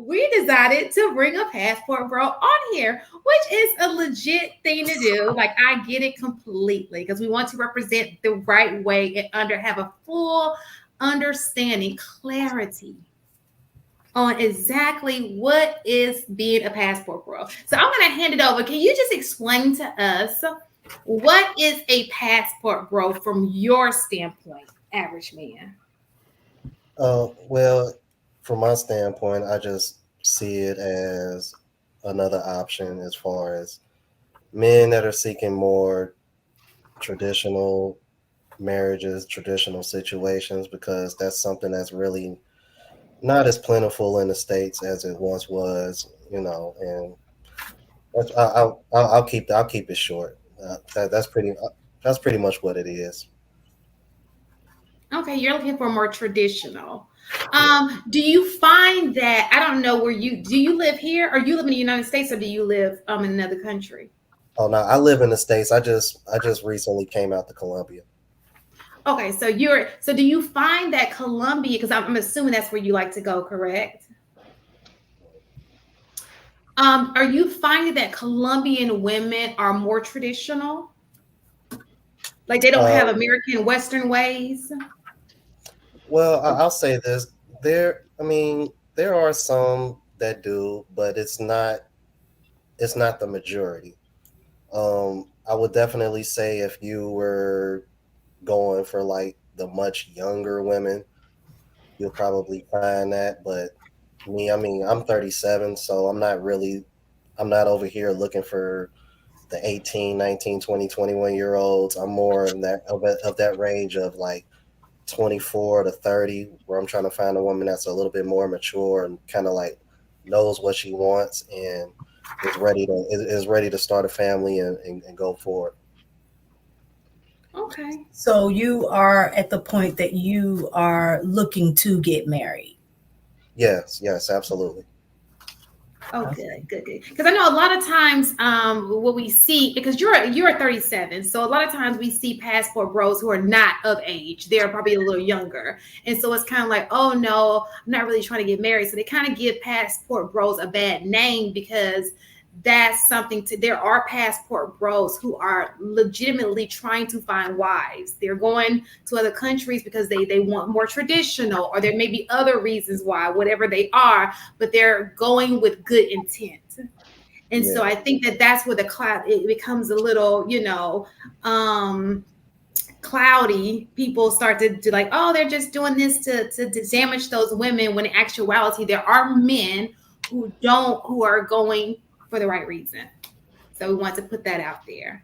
we decided to bring a passport bro on here, which is a legit thing to do. Like, I get it completely because we want to represent the right way and have a full understanding, clarity on exactly what is being a passport bro. So I'm going to hand it over. Can you just explain to us what is a passport bro from your standpoint, average man? Well, from my standpoint, I just see it as another option as far as men that are seeking more traditional marriages, traditional situations, because that's something that's really not as plentiful in the states as it once was, and I'll keep it short. That's pretty much what it is. Okay, you're looking for more traditional. Yeah. Do you find that I don't know where you do you live here or you live in the United States or do you live in another country? Oh no, I live in the states. I just recently came out to Columbia. Okay, so do you find that Colombia, because I'm assuming that's where you like to go, correct? Are you finding that Colombian women are more traditional? Like they don't have Uh, American Western ways? well, I'll say this: I mean, there are some that do, but it's not the majority. I would definitely say if you were going for like the much younger women, you'll probably find that. But me, I mean, I'm 37, so I'm not over here looking for the 18, 19, 20, 21 year olds. I'm more of that range of like 24 to 30, where I'm trying to find a woman that's a little bit more mature and kind of like knows what she wants and is ready to start a family and go for it. Okay. So you are at the point that you are looking to get married. Yes, yes, absolutely. Oh, Okay. good, good, good. Because I know a lot of times, what we see, because you're 37, so a lot of times we see passport bros who are not of age. They're probably a little younger, and so it's kind of like, oh no, I'm not really trying to get married. So they kind of give passport bros a bad name because that's something to. There are passport bros who are legitimately trying to find wives. They're going to other countries because they want more traditional, or there may be other reasons why, whatever they are, but they're going with good intent. And so Yeah, I think that that's where the cloud it becomes a little, cloudy. People start to do like, oh, they're just doing this to damage those women. When in actuality, there are men who are going for the right reason. So we want to put that out there.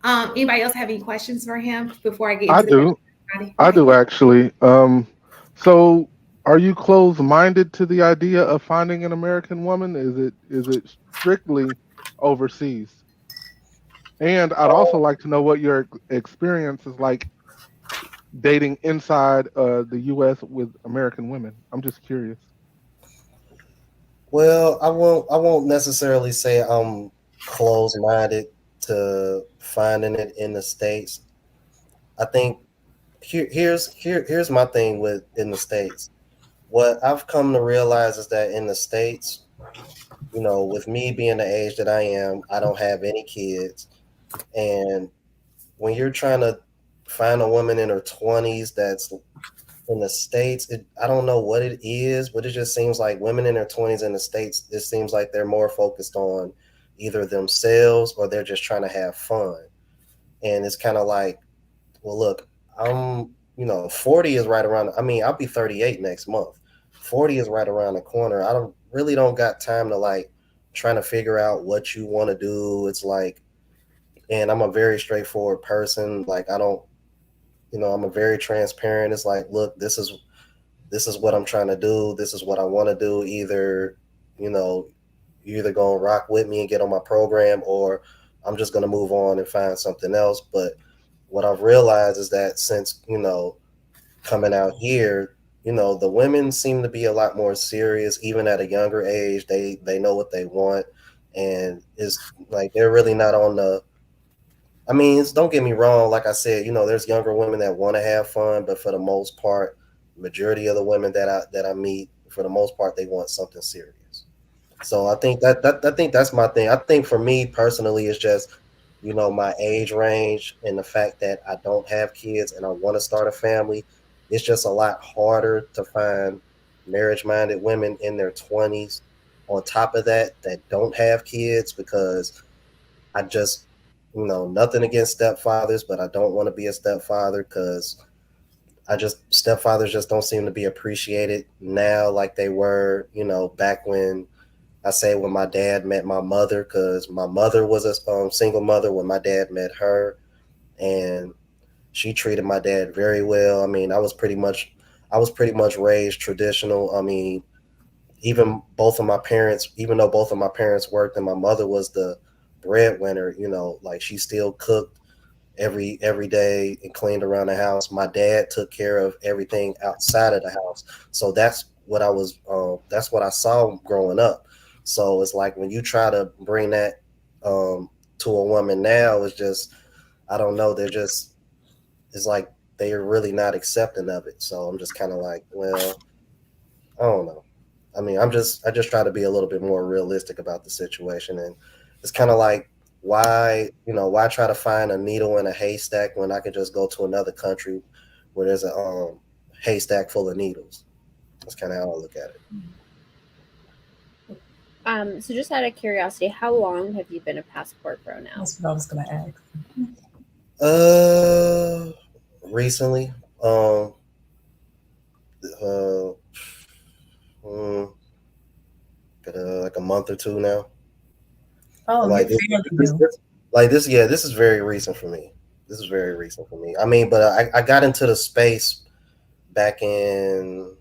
Anybody else have any questions for him before I get I into the rest do. of the body? I Okay, do cool. actually. So are you closed-minded to the idea of finding an American woman? Is it strictly overseas? And I'd also like to know what your experience is like dating inside the U.S. with American women. I'm just curious. well, I won't necessarily say I'm closed minded to finding it in the states. I think here's my thing with in the states. What I've come to realize is that in the states, with me being the age that I am, I don't have any kids. And when you're trying to find a woman in her 20s that's in the states, I don't know what it is, but it just seems like women in their 20s in the states, it seems like they're more focused on either themselves or they're just trying to have fun. And it's kind of like, well, look, I'm, 40 is right around. I mean, I'll be 38 next month. 40 is right around the corner. I don't got time to like trying to figure out what you want to do. It's like, and I'm a very straightforward person. Like I don't, I'm a very transparent. It's like, look, this is what I'm trying to do. This is what I want to do. Either, you know, you're either gonna rock with me and get on my program, or I'm just gonna move on and find something else. But what I've realized is that since coming out here, the women seem to be a lot more serious, even at a younger age. They know what they want, and it's like they're really not on the. I mean, don't get me wrong. Like I said, there's younger women that want to have fun, but for the most part, majority of the women that I meet, for the most part, they want something serious. So I think that's my thing. I think for me personally, it's just my age range and the fact that I don't have kids and I want to start a family. It's just a lot harder to find marriage-minded women in their 20s. On top of that, that don't have kids because I just nothing against stepfathers, but I don't want to be a stepfather because I just stepfathers just don't seem to be appreciated now like they were back when I say when my dad met my mother, because my mother was a single mother when my dad met her, and she treated my dad very well. I mean, I was pretty much raised traditional. I mean, even though both of my parents worked and my mother was the breadwinner, like she still cooked every day and cleaned around the house. My dad took care of everything outside of the house. So that's what I saw growing up. So it's like when you try to bring that to a woman now, it's just I don't know. It's like they're really not accepting of it. So I'm just kind of like, well, I don't know. I mean, I just try to be a little bit more realistic about the situation, and it's kind of like why try to find a needle in a haystack when I could just go to another country where there's a haystack full of needles. That's kind of how I look at it. So just out of curiosity, how long have you been a passport bro now? That's what I was gonna ask. Recently, uh, mm, like a month or two now. Oh, Like you're fairly new. this is very recent for me. This is very recent for me. I mean, but I got into the space back in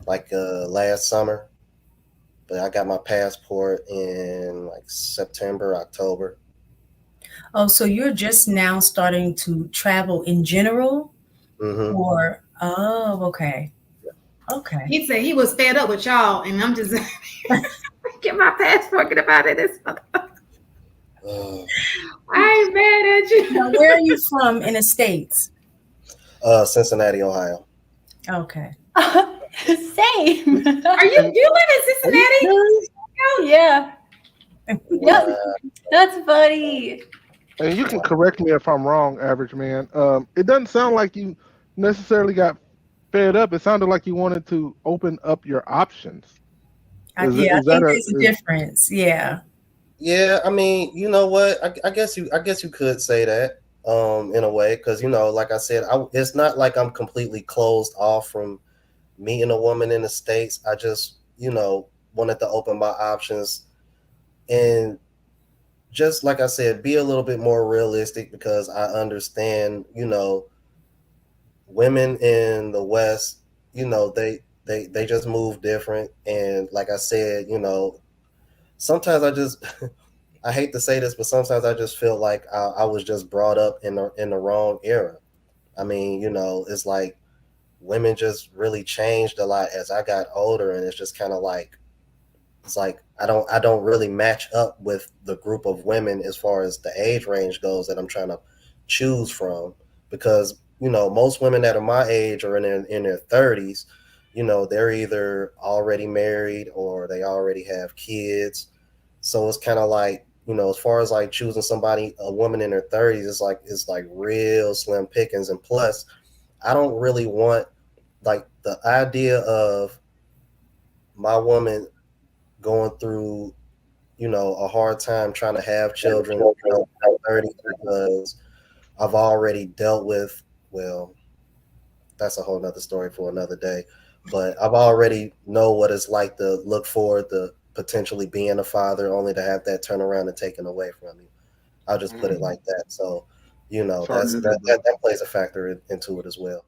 like last summer, but I got my passport in like September, October. Oh, so you're just now starting to travel in general, Hmm. or okay, okay. He said he was fed up with y'all, and I'm just get my passport, get about it. I ain't mad at you. Now, where are you from in the States? Cincinnati, Ohio. Okay. Same. You live in Cincinnati? Yeah. Wow. That's funny. And you can correct me if I'm wrong, average man. It doesn't sound like you necessarily got fed up. It sounded like you wanted to open up your options. I think there's a difference. Yeah. Yeah, I mean, you know what? I guess you could say that in a way because like I said, it's not like I'm completely closed off from meeting a woman in the States. I just wanted to open my options and just like I said, be a little bit more realistic because I understand women in the West, they just move different, and like I said, sometimes I just I hate to say this, but sometimes I just feel like I was just brought up in the wrong era. I mean, it's like women just really changed a lot as I got older, and it's just kind of like it's like I don't really match up with the group of women as far as the age range goes that I'm trying to choose from because most women that are my age or in their 30s, they're either already married or they already have kids. So it's kind of like as far as like choosing a woman in her 30s, it's like real slim pickings. And plus, I don't really want like the idea of my woman going through a hard time trying to have children at 30 because I've already dealt with, well, that's a whole nother story for another day, but I've already know what it's like to look forward to potentially being a father only to have that turn around and taken away from you. I'll just put it like that. So Sorry to hear that. that plays a factor into it as well.